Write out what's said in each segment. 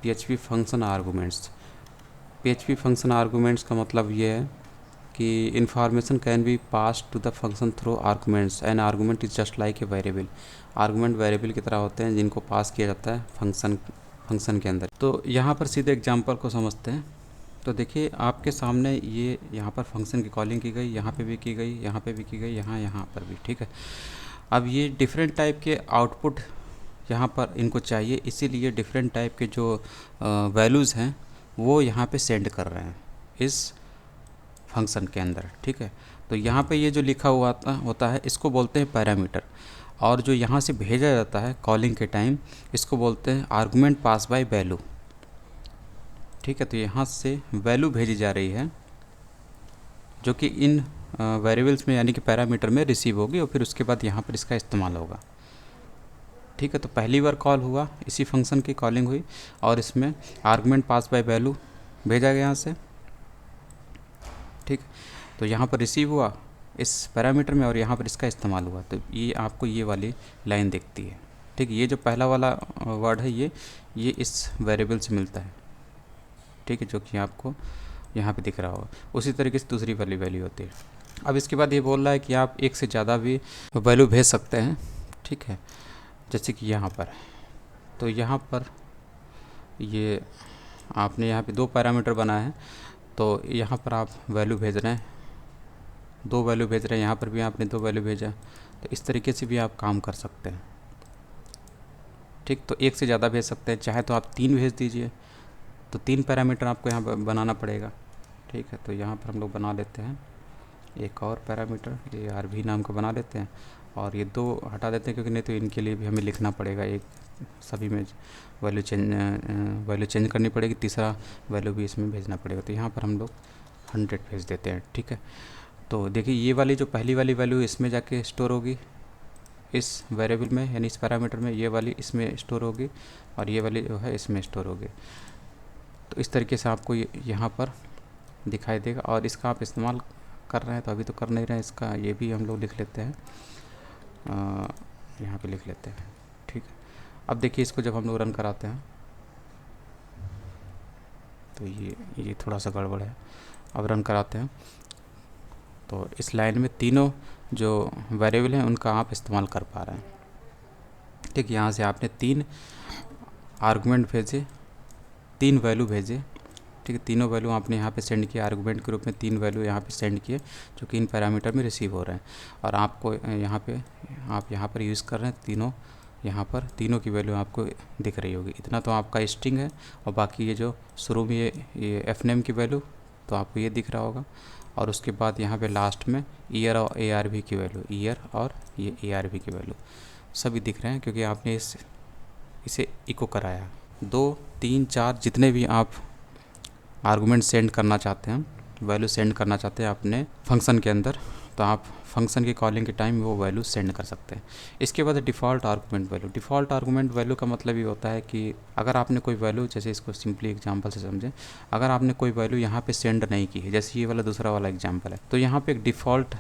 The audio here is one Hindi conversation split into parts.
PHP function arguments. PHP function arguments का मतलब ये है कि information can be pass to the function through arguments. An argument is just like a variable. Argument variable की तरह होते हैं जिनको पास किया जाता है फंक्शन के अंदर। तो यहाँ पर सीधे एग्जांपल को समझते हैं। तो देखिए आपके सामने ये यहाँ पर फंक्शन की कॉलिंग की गई, यहाँ पे भी की गई, यहाँ पे भी की गई, यहाँ पर भी, ठीक है। अब ये डिफरेंट टाइप के आउटपुट यहाँ पर इनको चाहिए, इसीलिए डिफरेंट टाइप के जो वैल्यूज़ हैं वो यहाँ पे सेंड कर रहे हैं इस फंक्शन के अंदर, ठीक है। तो यहाँ पे ये जो लिखा हुआ होता है इसको बोलते हैं पैरामीटर, और जो यहाँ से भेजा जाता है कॉलिंग के टाइम इसको बोलते हैं आर्गुमेंट पास बाय वैल्यू, ठीक है। तो यहाँ से वैल्यू भेजी जा रही है जो कि इन वेरिएबल्स में यानी कि पैरामीटर में रिसीव होगी और फिर उसके बाद यहाँ पर इसका इस्तेमाल होगा, ठीक है। तो पहली बार कॉल हुआ, इसी फंक्शन की कॉलिंग हुई और इसमें आर्गुमेंट पास बाय वैल्यू भेजा गया यहाँ से, ठीक। तो यहाँ पर रिसीव हुआ इस पैरामीटर में और यहाँ पर इसका इस्तेमाल हुआ। तो ये आपको ये वाली लाइन दिखती है, ठीक। ये जो पहला वाला वर्ड है ये इस वेरिएबल से मिलता है, ठीक है, जो कि आपको यहाँ पे दिख रहा होगा। उसी तरीके से दूसरी वाली वैल्यू होती है। अब इसके बाद ये बोल रहा है कि आप एक से ज़्यादा भी वैल्यू भेज सकते हैं, ठीक है, जैसे कि यहाँ पर। तो यहाँ पर ये आपने यहाँ पे 2 पैरामीटर बनाए हैं, तो यहाँ पर आप वैल्यू भेज रहे हैं, 2 वैल्यू भेज रहे हैं, यहाँ पर भी आपने 2 वैल्यू भेजा। तो इस तरीके से भी आप काम कर सकते हैं, ठीक। तो एक से ज़्यादा भेज सकते हैं, चाहे तो आप 3 भेज दीजिए। तो 3 पैरामीटर आपको यहाँ बनाना पड़ेगा, ठीक है। तो यहाँ पर हम लोग बना लेते हैं एक और पैरामीटर, ये RV नाम का बना लेते हैं, और ये 2 हटा देते हैं क्योंकि नहीं तो इनके लिए भी हमें लिखना पड़ेगा, एक सभी में वैल्यू चेंज करनी पड़ेगी, तीसरा वैल्यू भी इसमें भेजना पड़ेगा। तो यहाँ पर हम लोग 100 भेज देते हैं, ठीक है। तो देखिए ये वाली जो पहली वाली वैल्यू इसमें जाके स्टोर होगी इस वेरिएबल में, यानी इस पैरामीटर में, ये वाली इसमें स्टोर होगी और ये वाली जो है इसमें स्टोर होगी। तो इस तरीके से आपको यहाँ पर दिखाई देगा, और इसका आप इस्तेमाल कर रहे हैं तो अभी तो कर नहीं रहे हैं, इसका ये भी हम लोग लिख लेते हैं, यहाँ पे लिख लेते हैं, ठीक है। अब देखिए इसको जब हम लोग रन कराते हैं तो ये थोड़ा सा गड़बड़ है। अब रन कराते हैं तो इस लाइन में तीनों जो वेरिएबल हैं उनका आप इस्तेमाल कर पा रहे हैं, ठीक। यहाँ से आपने 3 आर्गुमेंट भेजे, 3 वैल्यू भेजे, ठीक है। तीनों वैल्यू आपने यहाँ पे सेंड किया, आर्गुमेंट के रूप में 3 वैल्यू यहाँ पे सेंड किए जो कि इन पैरामीटर में रिसीव हो रहे हैं, और आपको आप यहाँ पर यूज़ कर रहे हैं तीनों, यहाँ पर तीनों की वैल्यू आपको दिख रही होगी। इतना तो आपका स्ट्रिंग है, और बाकी ये जो शुरू में ये एफ नेम की वैल्यू तो आपको ये दिख रहा होगा, और उसके बाद यहाँ पे लास्ट में ईयर और ARV की वैल्यू, ईयर और ये ARV की वैल्यू सभी दिख रहे हैं क्योंकि आपने इसे इको कराया। 2, 3, 4 जितने भी आप आर्गुमेंट सेंड करना चाहते हैं, वैल्यू सेंड करना चाहते हैं अपने फंक्शन के अंदर, तो आप फंक्शन की कॉलिंग के टाइम वो वैल्यू सेंड कर सकते हैं। इसके बाद default argument value. Default argument value का मतलब ये होता है कि अगर आपने कोई वैल्यू, जैसे इसको सिंपली एग्जांपल से समझें, अगर आपने कोई वैल्यू यहाँ पे सेंड नहीं की है, जैसे ये वाला दूसरा वाला एग्जांपल है, तो यहाँ पे एक डिफ़ॉल्ट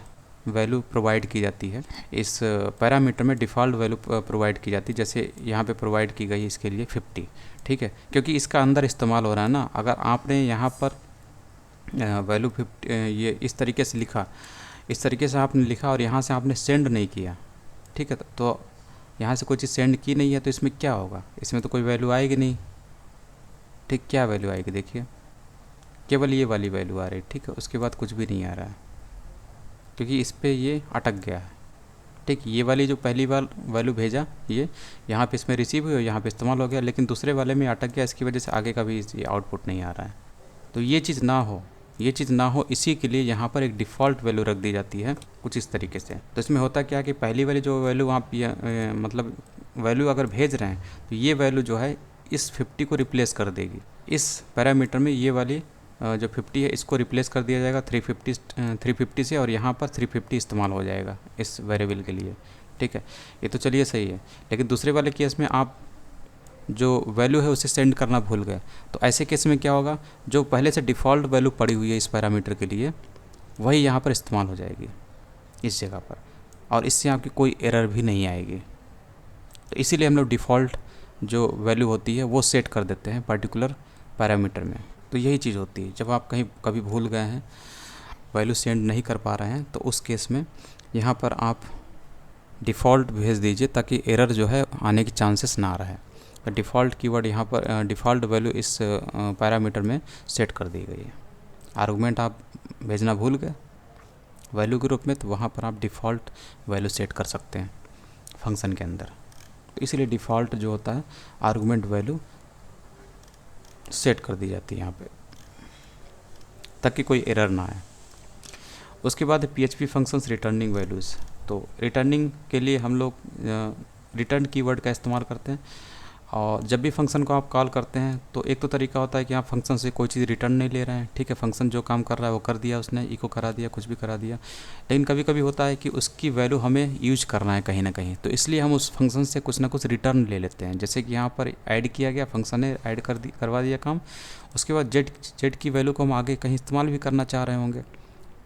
वैल्यू प्रोवाइड की जाती है, इस पैरामीटर में डिफ़ॉल्ट वैल्यू प्रोवाइड की जाती है। जैसे यहाँ पे प्रोवाइड की गई इसके लिए 50, ठीक है, क्योंकि इसका अंदर इस्तेमाल हो रहा है ना। अगर आपने यहाँ पर वैल्यू 50 ये इस तरीके से लिखा, इस तरीके से आपने लिखा और यहाँ से आपने सेंड नहीं किया, ठीक है, तो यहाँ से कोई चीज़ सेंड की नहीं है, तो इसमें क्या होगा, इसमें तो कोई वैल्यू आएगी नहीं, ठीक। क्या वैल्यू आएगी, देखिए केवल ये वाली वैल्यू आ रही है, ठीक है, उसके बाद कुछ भी नहीं आ रहा है क्योंकि इस पर ये अटक गया है, ठीक। ये वाली जो पहली बार वैल्यू भेजा ये यहाँ पे इसमें रिसीव हुई और यहाँ पे इस्तेमाल हो गया, लेकिन दूसरे वाले में अटक गया, इसकी वजह से आगे का भी ये आउटपुट नहीं आ रहा है। तो ये चीज़ ना हो इसी के लिए यहाँ पर एक डिफ़ॉल्ट वैल्यू रख दी जाती है कुछ इस तरीके से। तो इसमें होता क्या है कि पहली वाली जो वैल्यू आप मतलब वैल्यू अगर भेज रहे हैं तो ये वैल्यू जो है इस 50 को रिप्लेस कर देगी। इस पैरामीटर में ये वाली जो 50 है इसको रिप्लेस कर दिया जाएगा 350 से, और यहाँ पर 350 इस्तेमाल हो जाएगा इस वेरिएबल के लिए, ठीक है। ये तो चलिए सही है, लेकिन दूसरे वाले केस में आप जो वैल्यू है उसे सेंड करना भूल गए, तो ऐसे केस में क्या होगा, जो पहले से डिफ़ॉल्ट वैल्यू पड़ी हुई है इस पैरामीटर के लिए वही यहाँ पर इस्तेमाल हो जाएगी इस जगह पर, और इससे आपकी कोई एरर भी नहीं आएगी। तो इसीलिए हम लोग डिफ़ॉल्ट जो वैल्यू होती है वो सेट कर देते हैं पर्टिकुलर पैरामीटर में। तो यही चीज़ होती है, जब आप कहीं कभी भूल गए हैं, वैल्यू सेंड नहीं कर पा रहे हैं, तो उस केस में यहाँ पर आप डिफ़ॉल्ट भेज दीजिए ताकि एरर जो है आने के चांसेस ना रहे। तो डिफ़ॉल्ट कीवर्ड यहाँ पर डिफ़ॉल्ट वैल्यू इस पैरामीटर में सेट कर दी गई है। आर्गुमेंट आप भेजना भूल गए वैल्यू के रूप में, तो वहाँ पर आप डिफ़ॉल्ट वैल्यू सेट कर सकते हैं फंक्शन के अंदर। तो इसीलिए डिफ़ॉल्ट जो होता है आर्गुमेंट वैल्यू सेट कर दी जाती है यहाँ पे, ताकि कोई एरर ना आए। उसके बाद PHP फंक्शंस रिटर्निंग वैल्यूज़। तो रिटर्निंग के लिए हम लोग रिटर्न कीवर्ड का इस्तेमाल करते हैं। और जब भी फंक्शन को आप कॉल करते हैं तो एक तो तरीका होता है कि आप फंक्शन से कोई चीज़ रिटर्न नहीं ले रहे हैं, ठीक है, फंक्शन जो काम कर रहा है वो कर दिया, उसने इको करा दिया, कुछ भी करा दिया। लेकिन कभी कभी होता है कि उसकी वैल्यू हमें यूज करना है कहीं ना कहीं, तो इसलिए हम उस फंक्शन से कुछ ना कुछ रिटर्न ले लेते हैं। जैसे कि यहाँ पर ऐड किया गया, फंक्शन ने ऐड करवा दिया काम, उसके बाद जेड की वैल्यू को हम आगे कहीं इस्तेमाल भी करना चाह रहे होंगे,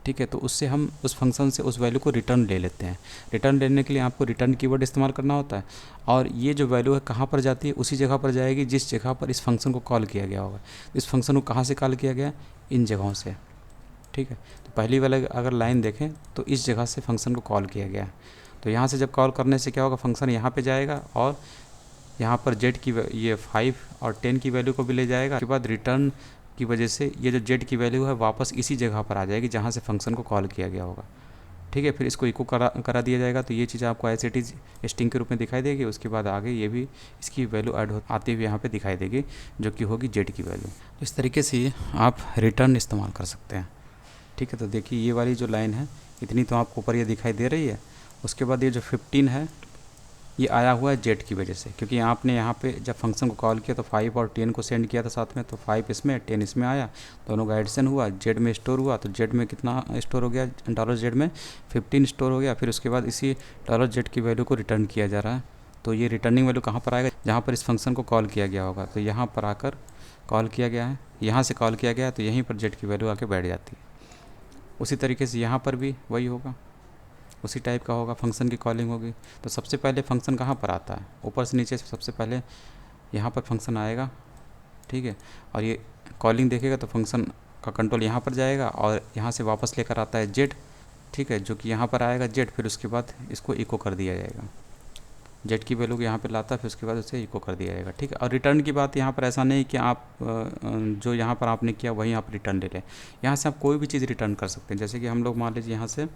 ठीक है, तो उससे हम उस फंक्शन से उस वैल्यू को रिटर्न ले लेते हैं। रिटर्न लेने के लिए आपको रिटर्न कीवर्ड इस्तेमाल करना होता है, और ये जो वैल्यू है कहाँ पर जाती है, उसी जगह पर जाएगी जिस जगह पर इस फंक्शन को कॉल किया गया होगा। इस फंक्शन को कहाँ से कॉल किया गया, इन जगहों से, ठीक है। तो पहली वाला अगर लाइन देखें तो इस जगह से फंक्शन को कॉल किया गया है। तो यहाँ से जब कॉल करने से क्या होगा, फंक्शन यहाँ पर जाएगा और यहाँ पर जेड की ये 5 और 10 की वैल्यू को भी ले जाएगा। उसके बाद रिटर्न की वजह से ये जो जेड की वैल्यू है वापस इसी जगह पर आ जाएगी जहाँ से फंक्शन को कॉल किया गया होगा, ठीक है। फिर इसको इको करा दिया जाएगा। तो ये चीज़ आपको एज इट इज़ स्ट्रिंग के रूप में दिखाई देगी। उसके बाद आगे ये भी इसकी वैल्यू ऐड आती हुई यहाँ पे दिखाई देगी, जो कि होगी जेड की वैल्यू। तो इस तरीके से आप रिटर्न इस्तेमाल कर सकते हैं, ठीक है। तो देखिए ये वाली जो लाइन है इतनी तो आपको ऊपर ये दिखाई दे रही है। उसके बाद ये जो 15 है ये आया हुआ है जेड की वजह से, क्योंकि आपने यहाँ पे जब फंक्शन को कॉल किया तो 5 और 10 को सेंड किया था साथ में, तो 5 इसमें 10 इसमें आया, दोनों का एडिशन हुआ, जेड में स्टोर हुआ। तो जेड में कितना स्टोर हो गया, $z में 15 स्टोर हो गया। फिर उसके बाद इसी $z की वैल्यू को रिटर्न किया जा रहा है। तो ये रिटर्निंग वैल्यू कहाँ पर आएगा, जहाँ पर इस फंक्शन को कॉल किया गया होगा। तो यहाँ पर आकर कॉल किया गया है, यहाँ से कॉल किया गया है, तो यहीं पर जेड की वैल्यू आके बैठ जाती है। उसी तरीके से यहाँ पर भी वही होगा, उसी टाइप का होगा, फंक्शन की कॉलिंग होगी। तो सबसे पहले फंक्शन कहाँ पर आता है, ऊपर से नीचे से सबसे पहले यहाँ पर फंक्शन आएगा, ठीक है। और ये कॉलिंग देखेगा तो फंक्शन का कंट्रोल यहाँ पर जाएगा और यहाँ से वापस लेकर आता है जेड, ठीक है, जो कि यहाँ पर आएगा जेड। फिर उसके बाद इसको इको कर दिया जाएगा, जेड की वैल्यू को यहाँ पर लाता है, फिर उसके बाद उसे इको कर दिया जाएगा, ठीक है। और रिटर्न की बात यहाँ पर ऐसा नहीं कि आप जो यहाँ पर आपने किया वहीं आप रिटर्न ले लें। यहाँ से आप कोई भी चीज़ रिटर्न कर सकते हैं। जैसे कि हम लोग मान लीजिए यहाँ से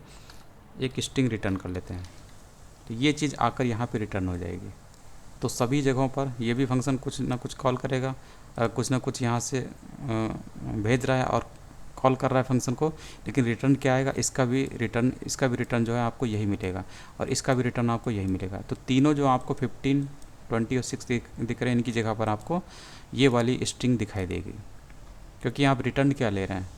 एक स्ट्रिंग रिटर्न कर लेते हैं, तो ये चीज़ आकर यहाँ पे रिटर्न हो जाएगी। तो सभी जगहों पर ये भी फंक्शन कुछ ना कुछ कॉल करेगा, कुछ ना कुछ यहाँ से भेज रहा है और कॉल कर रहा है फंक्शन को, लेकिन रिटर्न क्या आएगा, इसका भी रिटर्न जो है आपको यही मिलेगा और इसका भी रिटर्न आपको यही मिलेगा। तो तीनों जो आपको 15, 20 और 6 दिख रहे हैं, इनकी जगह पर आपको ये वाली स्ट्रिंग दिखाई देगी, क्योंकि आप रिटर्न क्या ले रहे हैं,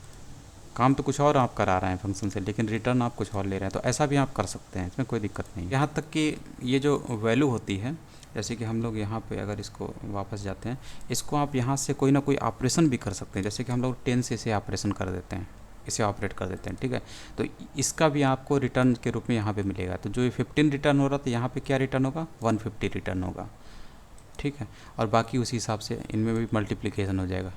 काम तो कुछ और आप करा रहे हैं फंक्शन से, लेकिन रिटर्न आप कुछ और ले रहे हैं। तो ऐसा भी आप कर सकते हैं, इसमें कोई दिक्कत नहीं। यहाँ तक कि ये जो वैल्यू होती है, जैसे कि हम लोग यहाँ पे अगर इसको वापस जाते हैं, इसको आप यहाँ से कोई ना कोई ऑपरेशन भी कर सकते हैं। जैसे कि हम लोग 10 से इसे ऑपरेशन कर देते हैं, इसे ऑपरेट कर देते हैं, ठीक है। तो इसका भी आपको रिटर्न के रूप में यहाँ पर मिलेगा। तो जो ये 15 रिटर्न हो रहा था, यहाँ पर क्या रिटर्न होगा, 150 रिटर्न होगा, ठीक है। और बाकी उसी हिसाब से इनमें भी मल्टीप्लिकेशन हो जाएगा।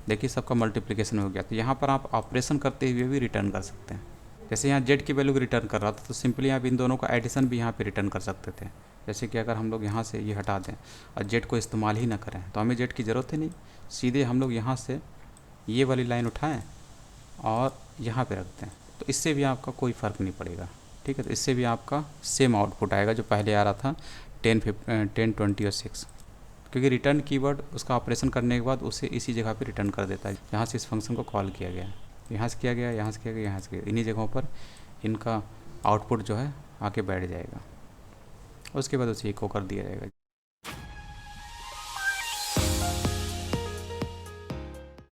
देखिए सबका मल्टीप्लिकेशन हो गया। तो यहाँ पर आप ऑपरेशन करते हुए भी रिटर्न कर सकते हैं। जैसे यहाँ जेड की वैल्यू को रिटर्न कर रहा था, तो सिंपली आप इन दोनों का एडिशन भी यहाँ पे रिटर्न कर सकते थे। जैसे कि अगर हम लोग यहाँ से ये हटा दें और जेड को इस्तेमाल ही ना करें, तो हमें जेड की ज़रूरत ही नहीं, सीधे हम लोग यहाँ से ये वाली लाइन उठाएँ और यहाँ पर रखते हैं, तो इससे भी आपका कोई फ़र्क नहीं पड़ेगा, ठीक है। तो इससे भी आपका सेम आउटपुट आएगा जो पहले आ रहा था 10, 20 और 6, क्योंकि रिटर्न कीवर्ड उसका ऑपरेशन करने के बाद उसे इसी जगह पे रिटर्न कर देता है जहाँ से इस फंक्शन को कॉल किया गया है। यहाँ से किया गया, यहाँ से किया गया, यहाँ से किया गया, इन्हीं जगहों पर इनका आउटपुट जो है आके बैठ जाएगा। उसके बाद उसे इको कर दिया जाएगा।